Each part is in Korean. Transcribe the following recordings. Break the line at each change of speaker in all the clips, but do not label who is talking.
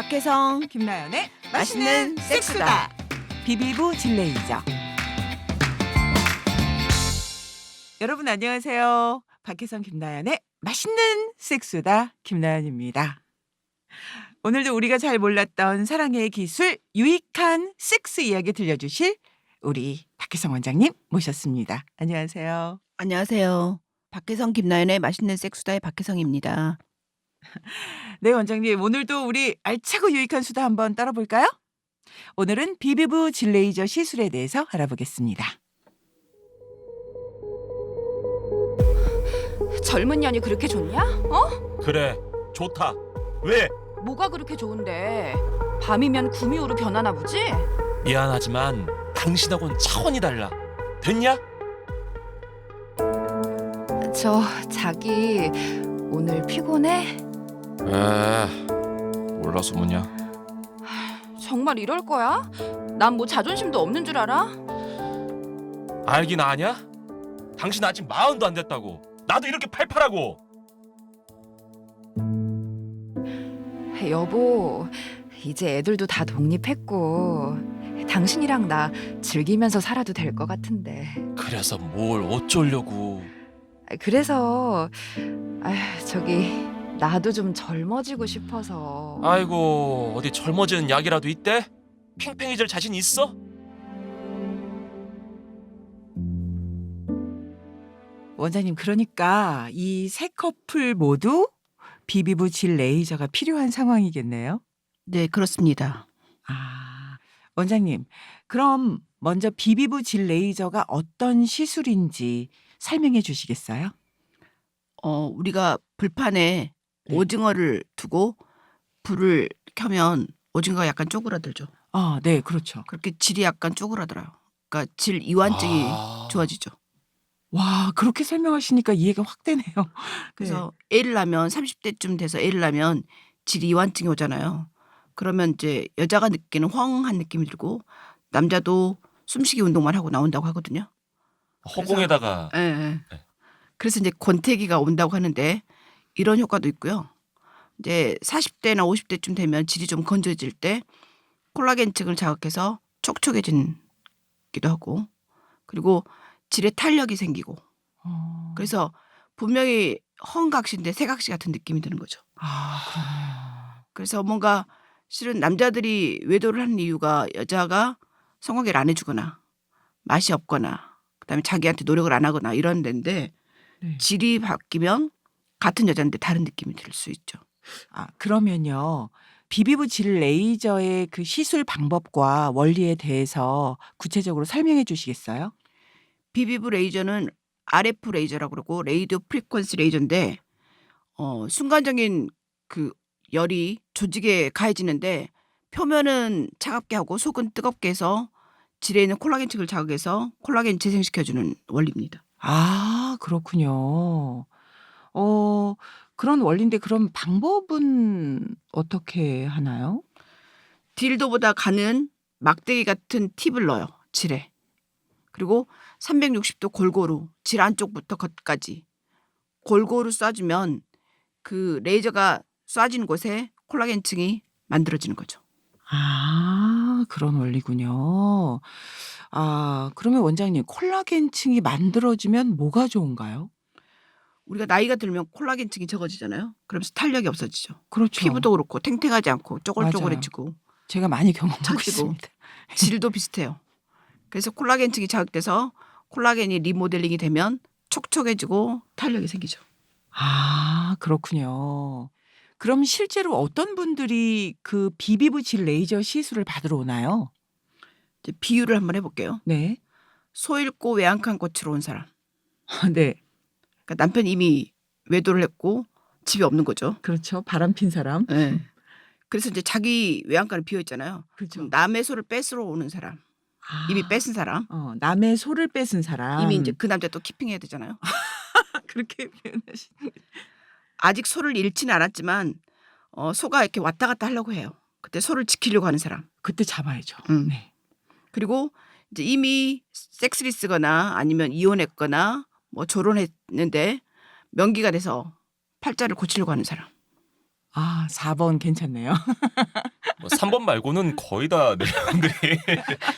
박혜성,
김나연의
맛있는 섹스다.
비비브 진레이저. 여러분 안녕하세요. 박혜성 김나연의 맛있는 섹스다 김나연입니다. 오늘도 우리가 잘 몰랐던 사랑의 기술 유익한 섹스 이야기 들려주실 우리 박혜성 원장님 모셨습니다. 안녕하세요.
안녕하세요. 박혜성 김나연의 맛있는 섹스다의 박혜성입니다.
네, 원장님 오늘도 우리 알차고 유익한 수다 한번 떨어볼까요? 오늘은 비비브 진레이저 시술에 대해서 알아보겠습니다.
젊은 년이 그렇게 좋냐?
그래, 좋다. 왜?
뭐가 그렇게 좋은데? 밤이면 구미호로 변하나 보지?
미안하지만 당신하고는 차원이 달라. 됐냐?
자기 오늘 피곤해?
몰라서 뭐냐.
정말 이럴 거야? 난 뭐 자존심도 없는 줄 알아?
알긴 아냐? 당신 아직 40도 안 됐다고. 나도 이렇게 팔팔하고.
여보, 이제 애들도 다 독립했고 당신이랑 나 즐기면서 살아도 될 것 같은데.
그래서 뭘 어쩌려고.
그래서 나도 좀 젊어지고 싶어서.
아이고, 어디 젊어지는 약이라도 있대? 팽팽해질 자신 있어?
원장님, 그러니까 이 세 커플 모두 비비브 질 레이저가 필요한 상황이겠네요.
네, 그렇습니다.
원장님, 그럼 먼저 비비브 질 레이저가 어떤 시술인지 설명해 주시겠어요?
우리가 불판에
네.
오징어를 두고 불을 켜면 오징어가 약간 쪼그라들죠.
네, 그렇죠.
그렇게 질이 약간 쪼그라들어요. 그러니까 질 이완증이 좋아지죠.
와, 그렇게 설명하시니까 이해가 확 되네요.
그래서 애를 낳으면 30대쯤 돼서 애를 낳으면 질 이완증이 오잖아요. 그러면 이제 여자가 느끼는 헝한 느낌이 들고 남자도 숨쉬기 운동만 하고 나온다고 하거든요.
허공에다가.
예. 그래서 이제 권태기가 온다고 하는데 이런 효과도 있고요. 이제 40대나 50대쯤 되면 질이 좀 건조해질 때 콜라겐층을 자극해서 촉촉해지기도 하고, 그리고 질에 탄력이 생기고, 그래서 분명히 헝각시인데 새각시 같은 느낌이 드는 거죠.
그러네요.
그래서 뭔가 실은 남자들이 외도를 하는 이유가 여자가 성관계를 안 해주거나 맛이 없거나 그다음에 자기한테 노력을 안 하거나 이런 데인데,
네.
질이 바뀌면 같은 여자인데 다른 느낌이 들 수 있죠.
그러면요. 비비브 질 레이저의 그 시술 방법과 원리에 대해서 구체적으로 설명해 주시겠어요?
비비브 레이저는 RF 레이저라고 그러고 레이디오 프리퀀시 레이저인데 순간적인 그 열이 조직에 가해지는데 표면은 차갑게 하고 속은 뜨겁게 해서 질에 있는 콜라겐층을 자극해서 콜라겐 재생시켜주는 원리입니다.
그렇군요. 그런 원리인데 그럼 방법은 어떻게 하나요?
딜도보다 가는 막대기 같은 팁을 넣어요. 질에. 그리고 360도 골고루 질 안쪽부터 겉까지 골고루 쏴주면 그 레이저가 쏴진 곳에 콜라겐층이 만들어지는 거죠.
그런 원리군요. 그러면 원장님 콜라겐층이 만들어지면 뭐가 좋은가요?
우리가 나이가 들면 콜라겐층이 적어지잖아요. 그러면서 탄력이 없어지죠.
그렇죠.
피부도 그렇고 탱탱하지 않고 쪼글쪼글해지고
제가 많이 경험하고
처지고.
있습니다.
질도 비슷해요. 그래서 콜라겐층이 자극돼서 콜라겐이 리모델링이 되면 촉촉해지고 탄력이 생기죠.
그렇군요. 그럼 실제로 어떤 분들이 그 비비브 질 레이저 시술을 받으러 오나요?
이제 비유를 한번 해볼게요.
네.
소 잃고 외양간 고치러 온 사람.
네.
그러니까 남편이 이미 외도를 했고 집에 없는 거죠.
그렇죠. 바람핀 사람.
네. 그래서 이제 자기 외양간이 비어 있잖아요.
그렇죠.
그럼 남의 소를 뺏으러 오는 사람. 이미 뺏은 사람.
남의 소를 뺏은 사람.
이미 이제 그 남자 또 키핑해야 되잖아요.
그렇게 표현하시는.
아직 소를 잃지는 않았지만 소가 이렇게 왔다 갔다 하려고 해요. 그때 소를 지키려고 하는 사람.
그때 잡아야죠. 네.
그리고 이제 이미 섹스리스거나 아니면 이혼했거나 뭐 결혼했는데 명기가 돼서 팔자를 고치려고 하는 사람.
4번 괜찮네요.
뭐 3번 말고는 거의 다 내용들이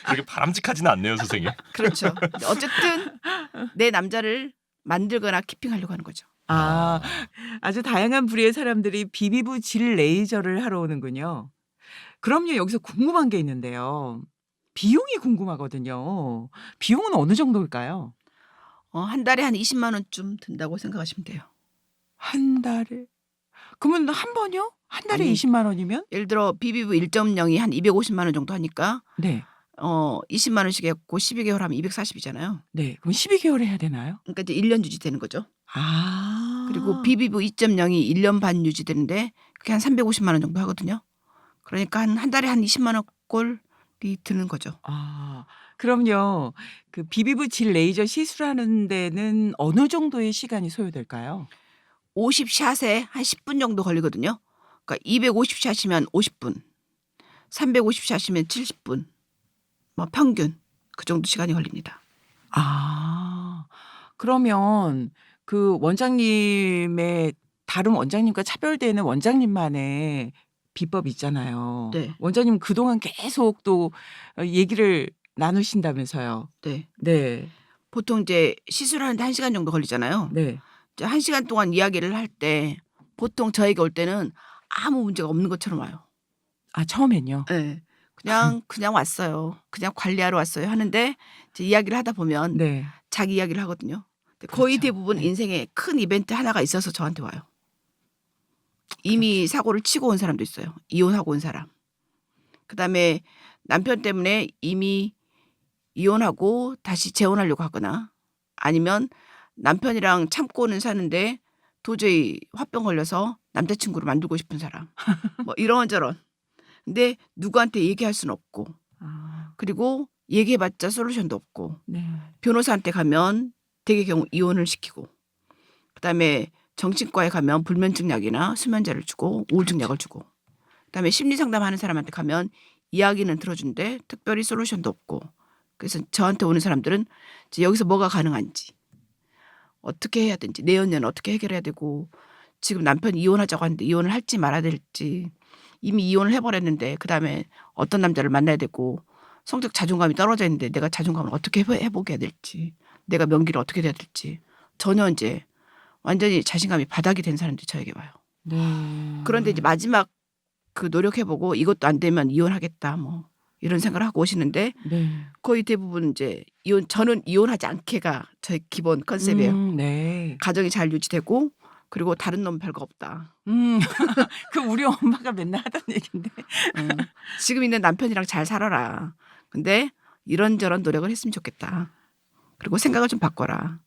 그렇게 바람직하지는 않네요, 선생님.
그렇죠. 근데 어쨌든 내 남자를 만들거나 키핑하려고 하는 거죠.
아, 아주 다양한 부류의 사람들이 비비브 질 레이저를 하러 오는군요. 그럼요, 여기서 궁금한 게 있는데요. 비용이 궁금하거든요. 비용은 어느 정도일까요?
한 달에 한 20만 원쯤 든다고 생각하시면 돼요.
한 달에? 그러면 한 번요? 한 달에
아니,
20만 원이면?
예를 들어 비비브 1.0이 한 250만 원 정도 하니까
네.
20만 원씩 했고 12개월 하면 240이잖아요.
네. 그럼 12개월 해야 되나요?
그러니까 이제 1년 유지되는 거죠.
아.
그리고 비비브 2.0이 1년 반 유지되는데 그게 한 350만 원 정도 하거든요. 그러니까 한 달에 한 20만 원 꼴이 드는 거죠.
아. 그럼요. 그 비비브 질 레이저 시술하는 데는 어느 정도의 시간이 소요될까요?
50샷에 한 10분 정도 걸리거든요. 그러니까 250샷이면 50분, 350샷이면 70분, 뭐 평균 그 정도 시간이 걸립니다.
아. 그러면 그 원장님의 다른 원장님과 차별되는 원장님만의 비법이 있잖아요.
네,
원장님 그동안 계속 또 얘기를 나누신다면서요.
네.
네.
보통 이제 시술하는데 1시간 정도 걸리잖아요.
네.
이제 1시간 동안 이야기를 할 때 보통 저에게 올 때는 아무 문제가 없는 것처럼 와요.
아, 처음엔요?
네. 그냥 왔어요. 그냥 관리하러 왔어요 하는데 이제 이야기를 하다 보면
네.
자기 이야기를 하거든요. 근데 거의
그렇죠.
대부분
네.
인생에 큰 이벤트 하나가 있어서 저한테 와요. 이미 사고를 치고 온 사람도 있어요. 이혼하고 온 사람. 그다음에 남편 때문에 이미 이혼하고 다시 재혼하려고 하거나 아니면 남편이랑 참고는 사는데 도저히 화병 걸려서 남자친구를 만들고 싶은 사람. 뭐 이런저런. 근데 누구한테 얘기할 수는 없고
아.
그리고 얘기해봤자 솔루션도 없고
네.
변호사한테 가면 대개 경우 이혼을 시키고 그다음에 정신과에 가면 불면증 약이나 수면제를 주고 우울증 약을 주고 그다음에 심리 상담하는 사람한테 가면 이야기는 들어준데 특별히 솔루션도 없고 그래서 저한테 오는 사람들은 이제 여기서 뭐가 가능한지 어떻게 해야 되는지 내연녀는 어떻게 해결해야 되고 지금 남편이 이혼하자고 하는데 이혼을 할지 말아야 될지 이미 이혼을 해버렸는데 그다음에 어떤 남자를 만나야 되고 성적 자존감이 떨어져 있는데 내가 자존감을 어떻게 회복해야 될지 내가 명기를 어떻게 돼야 될지 전혀 이제 완전히 자신감이 바닥이 된 사람들이 저에게 와요.
네.
그런데 이제 마지막 그 노력해보고 이것도 안 되면 이혼하겠다 뭐 이런 생각을 하고 오시는데
네.
거의 대부분 이제 저는 이혼하지 않게가 저의 기본 컨셉이에요.
네.
가정이 잘 유지되고 그리고 다른 놈 별거 없다.
그 우리 엄마가 맨날 하던 얘긴데.
지금 있는 남편이랑 잘 살아라. 근데 이런저런 노력을 했으면 좋겠다. 그리고 생각을 좀 바꿔라.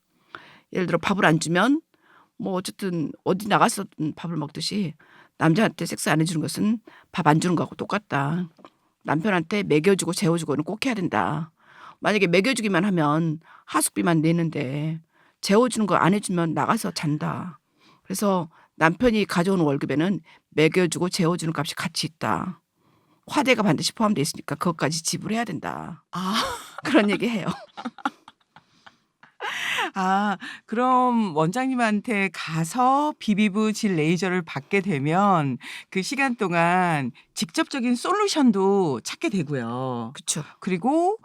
예를 들어 밥을 안 주면 뭐 어쨌든 어디 나가서 밥을 먹듯이 남자한테 섹스 안 해주는 것은 밥 안 주는 거하고 똑같다. 남편한테 먹여주고 재워주고는 꼭 해야 된다. 만약에 먹여주기만 하면 하숙비만 내는데 재워주는 거 안 해주면 나가서 잔다. 그래서 남편이 가져오는 월급에는 먹여주고 재워주는 값이 같이 있다. 화대가 반드시 포함되어 있으니까 그것까지 지불해야 된다.
아.
그런 얘기 해요.
아, 그럼 원장님한테 가서 비비브 질 레이저를 받게 되면 그 시간 동안 직접적인 솔루션도 찾게 되고요.
그렇죠.
그리고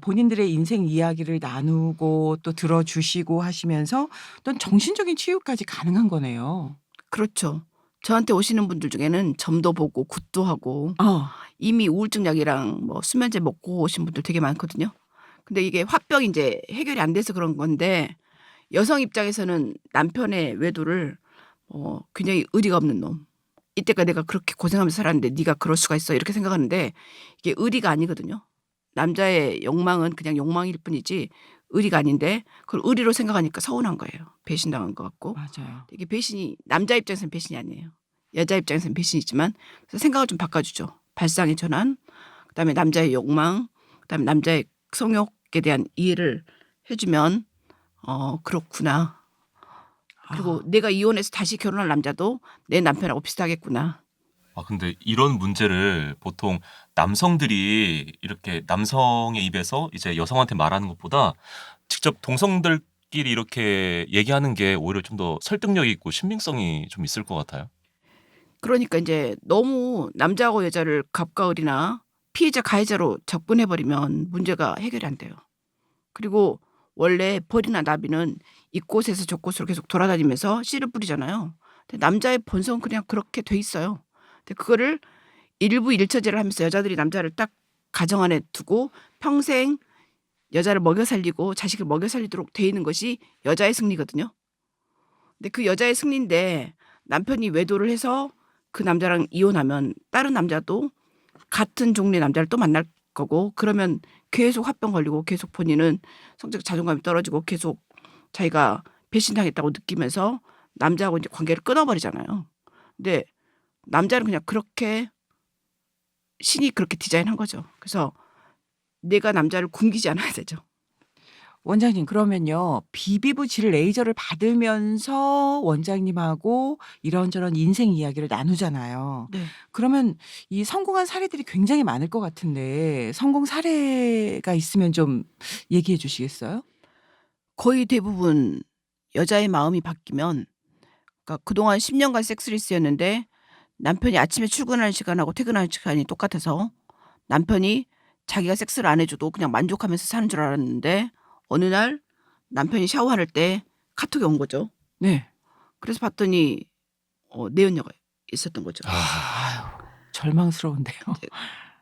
본인들의 인생 이야기를 나누고 또 들어주시고 하시면서 또 정신적인 치유까지 가능한 거네요.
그렇죠. 저한테 오시는 분들 중에는 점도 보고 굿도 하고 이미 우울증 약이랑 뭐 수면제 먹고 오신 분들 되게 많거든요. 근데 이게 화병이 이제 해결이 안 돼서 그런 건데 여성 입장에서는 남편의 외도를 굉장히 의리가 없는 놈. 이때까지 내가 그렇게 고생하면서 살았는데 네가 그럴 수가 있어 이렇게 생각하는데 이게 의리가 아니거든요. 남자의 욕망은 그냥 욕망일 뿐이지 의리가 아닌데 그걸 의리로 생각하니까 서운한 거예요. 배신당한 것 같고.
맞아요.
이게 배신이 남자 입장에서는 배신이 아니에요. 여자 입장에서는 배신이지만 그래서 생각을 좀 바꿔주죠. 발상의 전환, 그다음에 남자의 욕망, 그다음에 남자의 성욕에 대한 이해를 해주면 그렇구나. 그리고 내가 이혼해서 다시 결혼할 남자도 내 남편하고 비슷하겠구나.
근데 이런 문제를 보통 남성들이 이렇게 남성의 입에서 이제 여성한테 말하는 것보다 직접 동성들끼리 이렇게 얘기하는 게 오히려 좀 더 설득력 있고 신빙성이 좀 있을 것 같아요.
그러니까 이제 너무 남자하고 여자를 갑과을이나 피해자 가해자로 접근해버리면 문제가 해결이 안 돼요. 그리고 원래 벌이나 나비는 이곳에서 저곳으로 계속 돌아다니면서 씨를 뿌리잖아요. 근데 남자의 본성은 그냥 그렇게 돼 있어요. 근데 그거를 일부 일처제를 하면서 여자들이 남자를 딱 가정 안에 두고 평생 여자를 먹여 살리고 자식을 먹여 살리도록 돼 있는 것이 여자의 승리거든요. 근데 그 여자의 승리인데 남편이 외도를 해서 그 남자랑 이혼하면 다른 남자도 같은 종류의 남자를 또 만날 거고 그러면 계속 화병 걸리고 계속 본인은 성적 자존감이 떨어지고 계속 자기가 배신당했다고 느끼면서 남자하고 이제 관계를 끊어버리잖아요. 근데 남자는 그냥 그렇게 신이 그렇게 디자인한 거죠. 그래서 내가 남자를 굶기지 않아야 되죠.
원장님 그러면요. 비비브 질 레이저를 받으면서 원장님하고 이런저런 인생 이야기를 나누잖아요.
네.
그러면 이 성공한 사례들이 굉장히 많을 것 같은데 성공 사례가 있으면 좀 얘기해 주시겠어요?
거의 대부분 여자의 마음이 바뀌면 그러니까 그동안 10년간 섹스리스였는데 남편이 아침에 출근하는 시간하고 퇴근하는 시간이 똑같아서 남편이 자기가 섹스를 안 해줘도 그냥 만족하면서 사는 줄 알았는데 어느 날 남편이 샤워할 때 카톡이 온 거죠.
네.
그래서 봤더니 내연녀가 있었던 거죠.
아유, 절망스러운데요.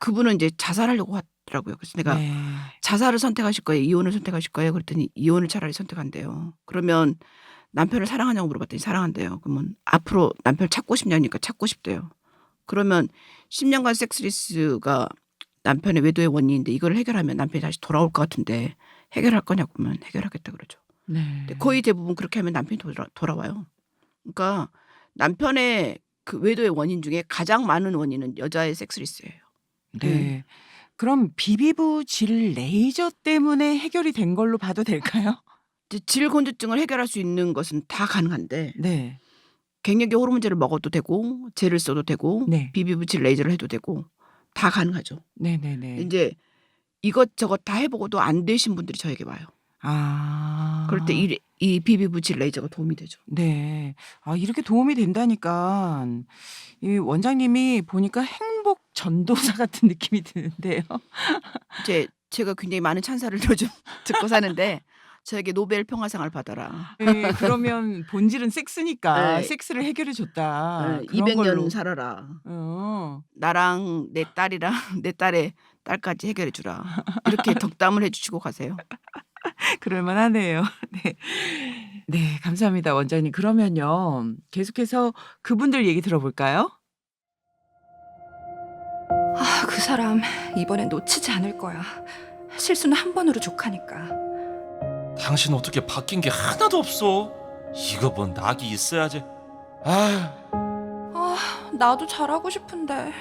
그분은 이제 자살하려고 하더라고요. 그래서 내가
네.
자살을 선택하실 거예요? 이혼을 선택하실 거예요? 그랬더니 이혼을 차라리 선택한대요. 그러면 남편을 사랑하냐고 물어봤더니 사랑한대요. 그러면 앞으로 남편을 찾고 싶냐니까 찾고 싶대요. 그러면 10년간 섹스리스가 남편의 외도의 원인인데 이걸 해결하면 남편이 다시 돌아올 것 같은데 해결할 거냐고 하면 해결하겠다 그러죠.
네.
근데 거의 대부분 그렇게 하면 남편이 돌아와요. 그러니까 남편의 그 외도의 원인 중에 가장 많은 원인은 여자의 섹스리스예요.
네. 그럼 비비브 질 레이저 때문에 해결이 된 걸로 봐도 될까요?
이제 질건조증을 해결할 수 있는 것은 다 가능한데
네.
갱년기 호르몬제를 먹어도 되고 젤을 써도 되고
네.
비비브질 레이저를 해도 되고 다 가능하죠.
네네네.
이제 이것저것 다 해보고도 안 되신 분들이 저에게 와요.
아.
그럴 때 이 비비브질 레이저가 도움이 되죠.
네. 아 이렇게 도움이 된다니까 이 원장님이 보니까 행복 전도사 같은 느낌이 드는데요.
이제 제가 굉장히 많은 찬사를 요즘 듣고 사는데 저에게 노벨 평화상을 받아라.
네, 그러면 본질은 섹스니까
네.
섹스를 해결해 줬다. 그런
200년
걸로.
살아라.
어.
나랑 내 딸이랑 내 딸의 딸까지 해결해 주라. 이렇게 덕담을 해주시고 가세요.
그럴 만하네요. 네. 네, 감사합니다, 원장님. 그러면요. 계속해서 그분들 얘기 들어볼까요?
아, 그 사람 이번엔 놓치지 않을 거야. 실수는 한 번으로 족하니까.
당신 어떻게 바뀐 게 하나도 없어. 이거 뭔 낙이 있어야지. 아,
아, 나도 잘하고 싶은데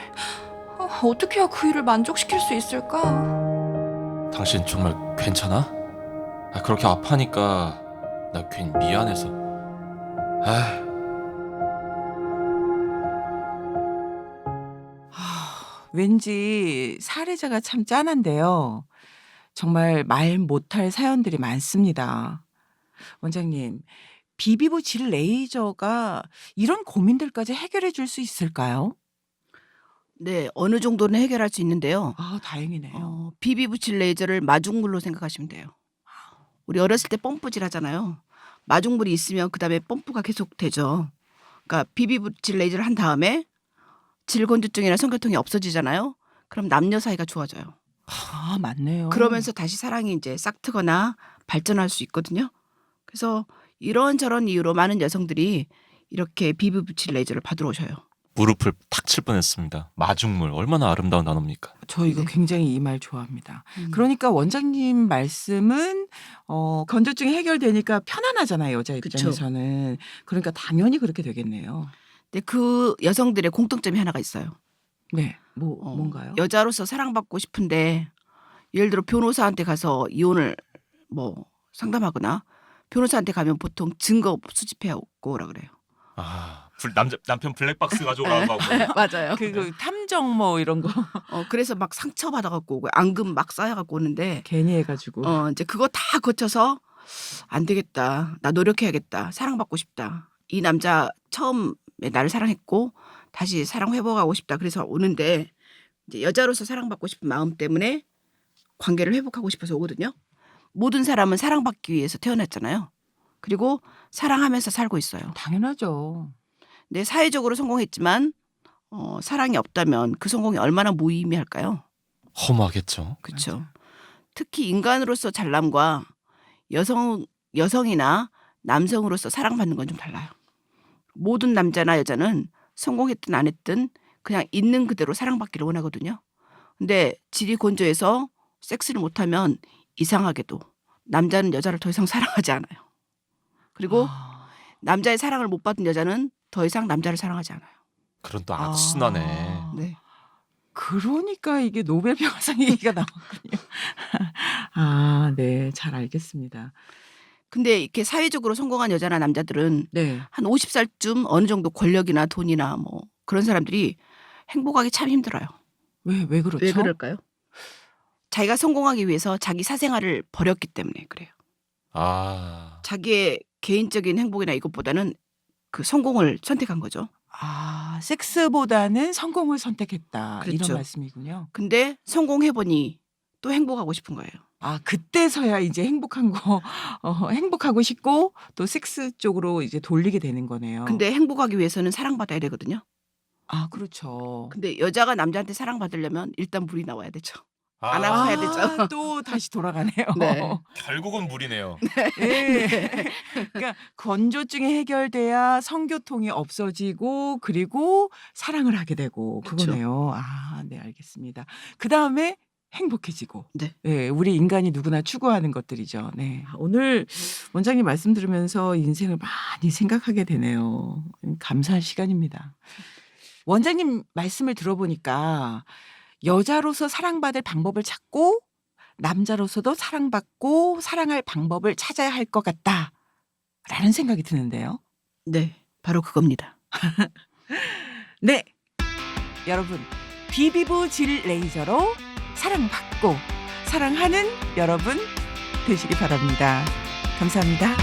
어떻게 해야 그 일을 만족시킬 수 있을까?
당신 정말 괜찮아? 그렇게 아파하니까 나 괜히 미안해서. 아,
왠지 사례자가 참 짠한데요. 정말 말 못할 사연들이 많습니다. 원장님, 비비브 질 레이저가 이런 고민들까지 해결해 줄 수 있을까요?
네, 어느 정도는 해결할 수 있는데요.
아, 다행이네요.
비비브칠 레이저를 마중물로 생각하시면 돼요. 우리 어렸을 때 펌프질 하잖아요. 마중물이 있으면 그다음에 펌프가 계속 되죠. 그러니까 비비브칠 레이저를 한 다음에 질건조증이나 성교통이 없어지잖아요. 그럼 남녀 사이가 좋아져요.
아, 맞네요.
그러면서 다시 사랑이 이제 싹트거나 발전할 수 있거든요. 그래서 이런저런 이유로 많은 여성들이 이렇게 비비브칠 레이저를 받으러 오셔요.
무릎을 탁 칠 뻔했습니다. 마중물 얼마나 아름다운 단어입니까?
저 이거
네.
굉장히 이 말 좋아합니다. 그러니까 원장님 말씀은 건조증이 해결되니까 편안하잖아요, 여자
그쵸.
입장에서는. 그러니까 당연히 그렇게 되겠네요.
근데 그 여성들의 공통점이 하나가 있어요.
네, 뭔가요?
여자로서 사랑받고 싶은데 예를 들어 변호사한테 가서 이혼을 뭐 상담하거나 변호사한테 가면 보통 증거 수집해 오라 그래요.
남편 블랙박스 가져오라고 하고.
맞아요.
그 탐정 뭐 이런 거
그래서 막 상처 받아갖고 오고 앙금 막 쌓여갖고 오는데
괜히 해가지고.
이제 그거 다 거쳐서 안 되겠다. 나 노력해야겠다. 사랑받고 싶다. 이 남자 처음에 나를 사랑했고 다시 사랑 회복하고 싶다. 그래서 오는데 이제 여자로서 사랑받고 싶은 마음 때문에 관계를 회복하고 싶어서 오거든요. 모든 사람은 사랑받기 위해서 태어났잖아요. 그리고 사랑하면서 살고 있어요.
당연하죠.
근데 사회적으로 성공했지만 사랑이 없다면 그 성공이 얼마나 무의미할까요?
허무하겠죠.
그렇죠. 특히 인간으로서 잘남과 여성이나 남성으로서 사랑받는 건 좀 달라요. 모든 남자나 여자는 성공했든 안 했든 그냥 있는 그대로 사랑받기를 원하거든요. 근데 질이 건조해서 섹스를 못하면 이상하게도 남자는 여자를 더 이상 사랑하지 않아요. 그리고
아.
남자의 사랑을 못 받은 여자는 더 이상 남자를 사랑하지 않아요.
그런 또 악순환에.
네.
그러니까 이게 노벨 평화상 얘기가 나왔군요. 아, 네. 잘 알겠습니다.
근데 이렇게 사회적으로 성공한 여자나 남자들은
네.
한 50살쯤 어느 정도 권력이나 돈이나 뭐 그런 사람들이 행복하기 참 힘들어요.
왜 그렇죠?
왜 그럴까요? 자기가 성공하기 위해서 자기 사생활을 버렸기 때문에 그래요.
아,
자기의 개인적인 행복이나 이것보다는 그 성공을 선택한 거죠.
아, 섹스보다는 성공을 선택했다. 이런
그렇죠.
말씀이군요.
근데 성공해보니 또 행복하고 싶은 거예요.
아, 그때서야 이제 행복하고 싶고 또 섹스 쪽으로 이제 돌리게 되는 거네요.
근데 행복하기 위해서는 사랑받아야 되거든요.
아, 그렇죠.
근데 여자가 남자한테 사랑받으려면 일단 물이 나와야 되죠. 안
아,
아파야 되죠.
또 다시 돌아가네요.
네.
결국은 물이네요.
예. 그러니까 건조증이 해결돼야 성교통이 없어지고 그리고 사랑을 하게 되고
그쵸.
그거네요. 아, 네, 알겠습니다. 그다음에 행복해지고.
네.
네, 우리 인간이 누구나 추구하는 것들이죠. 네. 오늘 원장님 말씀 들으면서 인생을 많이 생각하게 되네요. 감사한 시간입니다. 원장님 말씀을 들어보니까 여자로서 사랑받을 방법을 찾고 남자로서도 사랑받고 사랑할 방법을 찾아야 할 것 같다라는 생각이 드는데요.
네. 바로 그겁니다.
네, 여러분 비비브 질 레이저로 사랑받고 사랑하는 여러분 되시기 바랍니다. 감사합니다.